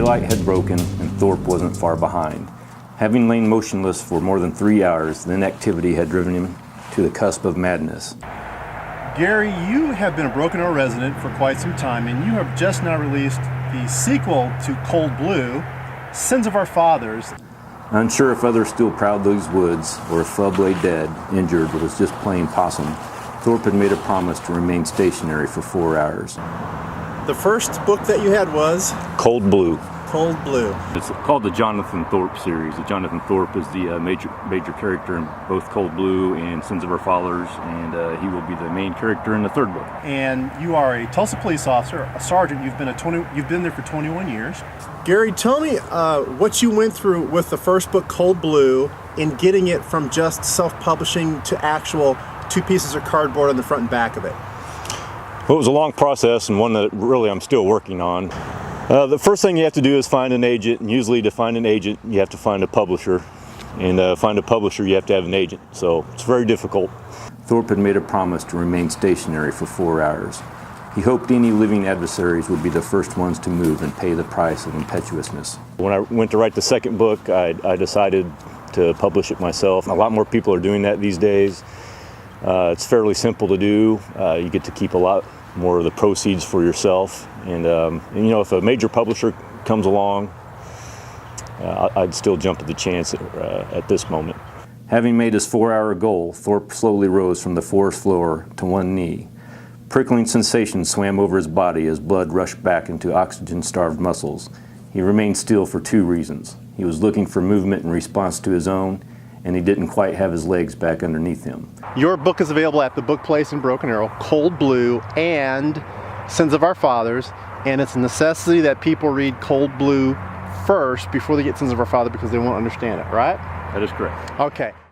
Daylight had broken and Thorpe wasn't far behind. Having lain motionless for more than 3 hours, the inactivity had driven him to the cusp of madness. Gary, you have been a Broken Arrow resident for quite some time, and you have just now released the sequel to Cold Blue, Sins of Our Fathers. Unsure if others still prowled those woods, or if Fub lay dead, injured, or was just plain possum, Thorpe had made a promise to remain stationary for 4 hours. The first book that you had was? Cold Blue. Cold Blue. It's called the Jonathan Thorpe series. Jonathan Thorpe is the major character in both Cold Blue and Sins of Our Fathers, and he will be the main character in the third book. And you are a Tulsa police officer, a sergeant. You've been there for 21 years. Gary, tell me what you went through with the first book, Cold Blue, in getting it from just self-publishing to actual 2 pieces of cardboard on the front and back of it. Well, it was a long process, and one that really I'm still working on. The first thing you have to do is find an agent, and usually to find an agent you have to find a publisher, and find a publisher you have to have an agent, so it's very difficult. Thorpe had made a promise to remain stationary for 4 hours. He hoped any living adversaries would be the first ones to move and pay the price of impetuousness. When I went to write the second book, I decided to publish it myself. A lot more people are doing that these days. It's fairly simple to do. You get to keep a lot more of the proceeds for yourself, and you know, if a major publisher comes along, I'd still jump at the chance at this moment. Having made his 4-hour goal, Thorpe slowly rose from the forest floor to one knee. Prickling sensations swam over his body as blood rushed back into oxygen-starved muscles. He remained still for 2 reasons. He was looking for movement in response to his own, and he didn't quite have his legs back underneath him. Your book is available at the Book Place in Broken Arrow, Cold Blue and Sins of Our Fathers, and it's a necessity that people read Cold Blue first before they get Sins of Our Father because they won't understand it, right? That is correct. Okay.